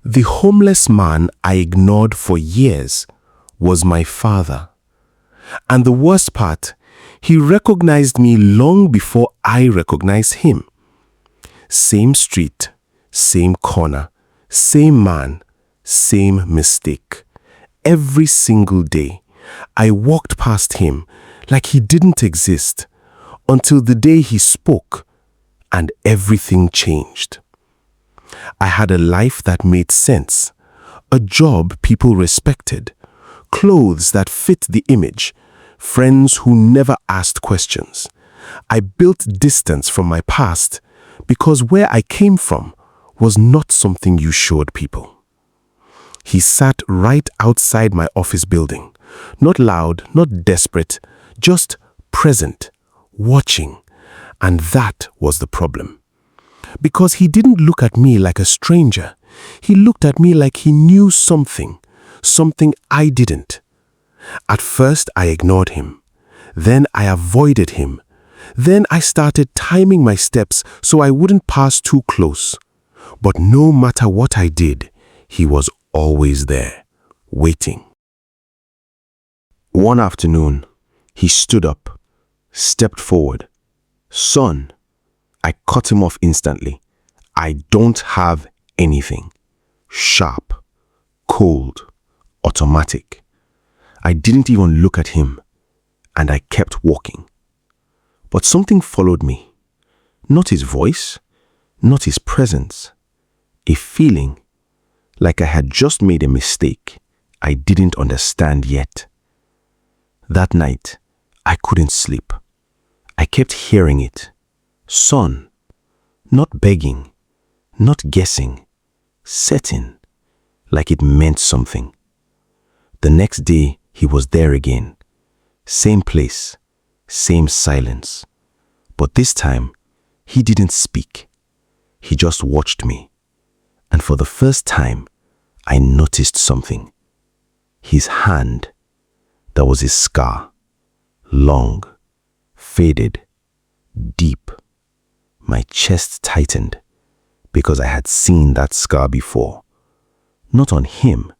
The homeless man I ignored for years was my father. And the worst part, he recognized me long before I recognized him. Same street, same corner, same man, same mistake. Every single day, I walked past him like he didn't exist until the day he spoke and everything changed. I had a life that made sense, a job people respected, clothes that fit the image, friends who never asked questions. I built distance from my past because where I came from was not something you showed people. He sat right outside my office building, not loud, not desperate, just present, watching, and that was the problem. Because he didn't look at me like a stranger. He looked at me like he knew something I didn't. At first, I ignored him. Then I avoided him. Then I started timing my steps so I wouldn't pass too close. But no matter what I did, he was always there, waiting. One afternoon, he stood up, stepped forward. "Son," I cut him off instantly. "I don't have anything." Sharp, cold, automatic. I didn't even look at him, and I kept walking. But something followed me. Not his voice, not his presence. A feeling like I had just made a mistake I didn't understand yet. That night, I couldn't sleep. I kept hearing it. "Son," not begging, not guessing, certain, like it meant something. The next day, he was there again. Same place, same silence. But this time, he didn't speak. He just watched me. And for the first time, I noticed something. His hand, that was his scar. Long, faded, deep. My chest tightened because I had seen that scar before. Not on him,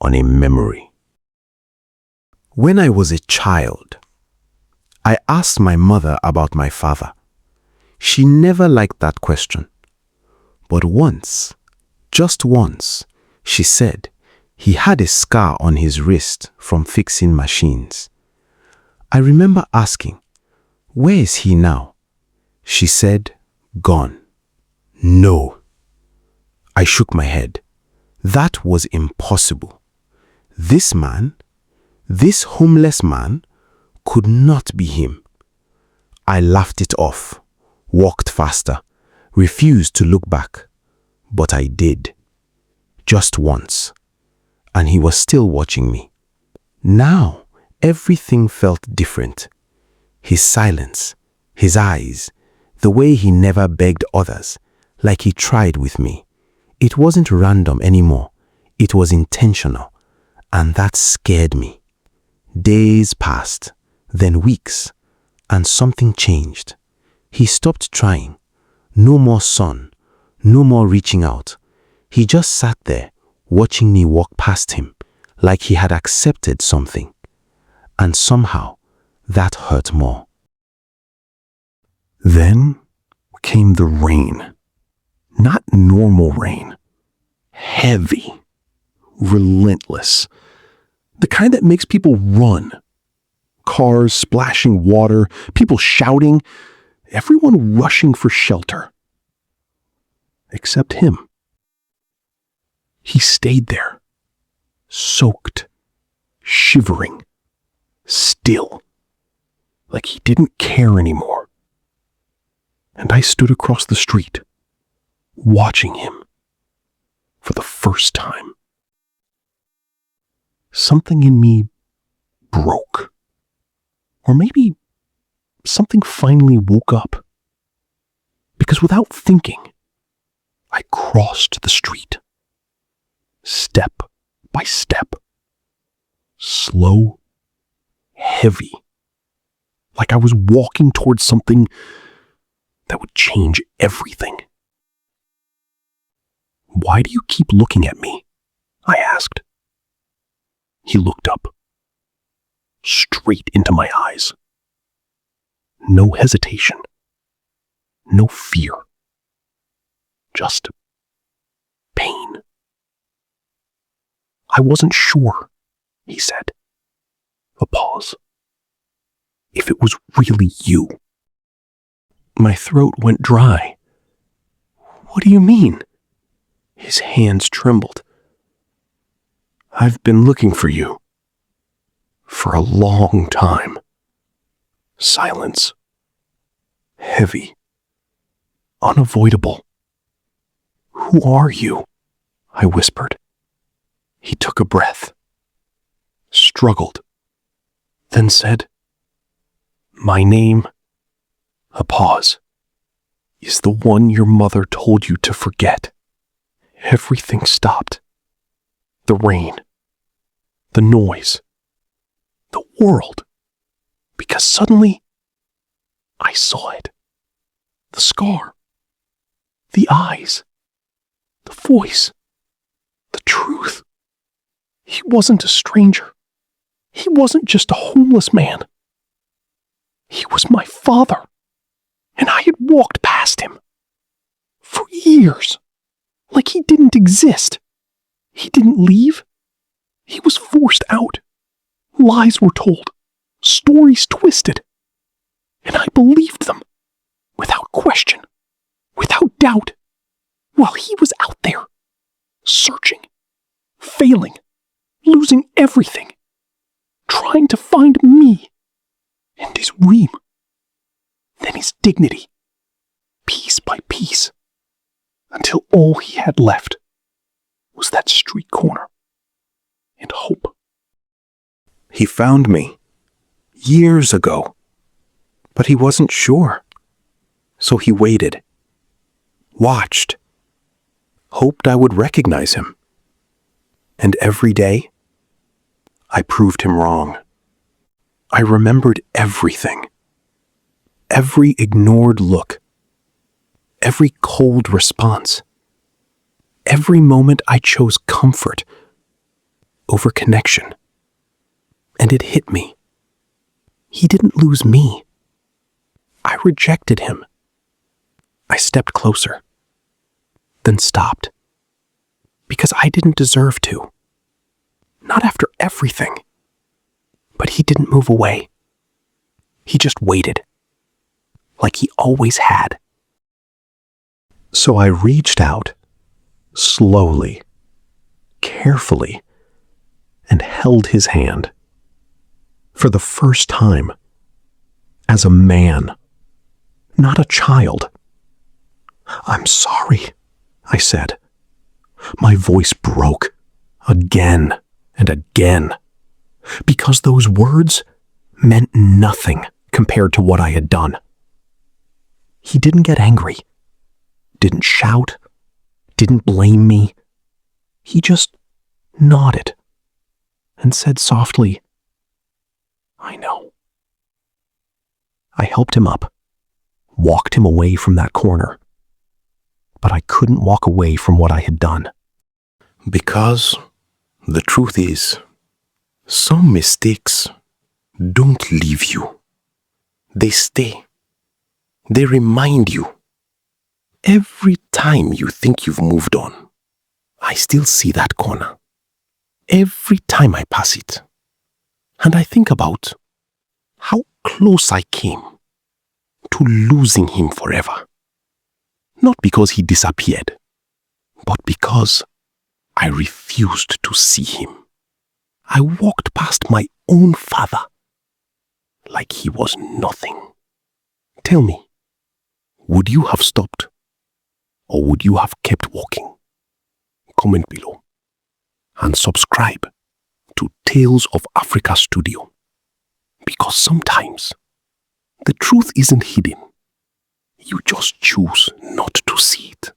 on a memory. When I was a child, I asked my mother about my father. She never liked that question. But once, just once, she said he had a scar on his wrist from fixing machines. I remember asking, "Where is he now?" She said, "Gone." No. I shook my head. That was impossible. This man, this homeless man, could not be him. I laughed it off, walked faster, refused to look back. But I did. Just once. And he was still watching me. Now, everything felt different. His silence, his eyes, the way he never begged others, like he tried with me. It wasn't random anymore. It was intentional. And that scared me. Days passed, then weeks, and something changed. He stopped trying. No more son, no more reaching out. He just sat there, watching me walk past him, like he had accepted something. And somehow, that hurt more. Then came the rain. Not normal rain. Heavy. Relentless. The kind that makes people run. Cars splashing water, people shouting, everyone rushing for shelter. Except him. He stayed there, soaked, shivering, still, like he didn't care anymore. And I stood across the street, watching him for the first time. Something in me broke. Or maybe something finally woke up. Because without thinking, I crossed the street. Step by step. Slow, heavy. Like I was walking towards something that would change everything. "Why do you keep looking at me?" I asked. He looked up, straight into my eyes. No hesitation, no fear, just pain. "I wasn't sure," he said. A pause. "If it was really you." My throat went dry. "What do you mean?" His hands trembled. "I've been looking for you. For a long time." Silence. Heavy. Unavoidable. "Who are you?" I whispered. He took a breath. Struggled. Then said, "My name," a pause, "is the one your mother told you to forget." Everything stopped. The rain. The noise. The world. Because suddenly, I saw it. The scar. The eyes. The voice. The truth. He wasn't a stranger. He wasn't just a homeless man. He was my father. And I had walked past him. For years. Like he didn't exist. He didn't leave. He was forced out. Lies were told. Stories twisted. And I believed them. Without question. Without doubt. While he was out there. Searching. Failing. Losing everything. Trying to find me. And his Reem. Then his dignity. Piece by piece. Until all he had left was that street corner and hope. He found me years ago, but he wasn't sure. So he waited, watched, hoped I would recognize him. And every day, I proved him wrong. I remembered everything. Every ignored look. Every cold response. Every moment I chose comfort over connection. And it hit me. He didn't lose me. I rejected him. I stepped closer, then stopped. Because I didn't deserve to. Not after everything. But he didn't move away. He just waited. Like he always had. So I reached out, slowly, carefully, and held his hand. For the first time. As a man. Not a child. "I'm sorry," I said. My voice broke. Again and again. Because those words meant nothing compared to what I had done. He didn't get angry. Didn't shout. Didn't blame me. He just nodded and said softly, "I know." I helped him up, walked him away from that corner. But I couldn't walk away from what I had done. Because the truth is, some mistakes don't leave you. They stay. They remind you. Every time you think you've moved on, I still see that corner. Every time I pass it. And I think about how close I came to losing him forever. Not because he disappeared, but because I refused to see him. I walked past my own father like he was nothing. Tell me, would you have stopped? Or would you have kept walking? Comment below and subscribe to Tales of Africa Studio. Because sometimes the truth isn't hidden. You just choose not to see it.